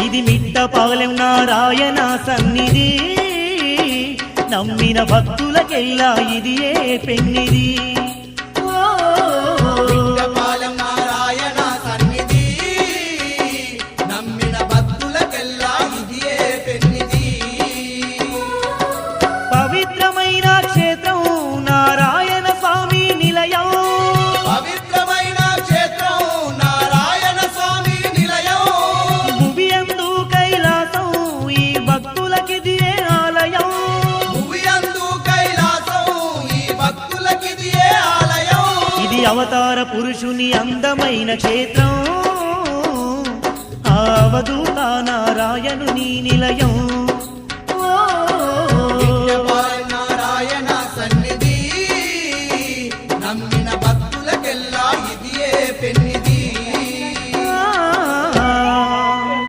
ఇది మిట్టపాలెం నారాయణ సన్నిధి నమ్మిన భక్తులకెల్లా ఇది ఏ పెన్నిది మిట్టపాలెం నారాయణ సన్నిధి నమ్మిన భక్తులకెల్లా ఇది ఏ పెన్నిది పవిత్రమైన క్షేత్రం నారాయణ స్వామి నిలయం పవిత్రమైన క్షేత్రం నారాయణ స్వామి నిలయం భువియందు కైలాసం ఈ భక్తులకిది ఏ ఆలయం భువియందు కైలాసం ఈ భక్తులకిది ఏ ఆలయం ఇది అవతార పురుషుని అందమైన క్షేత్రం అవధూత నారాయణుని నిలయం మిట్టపాలెం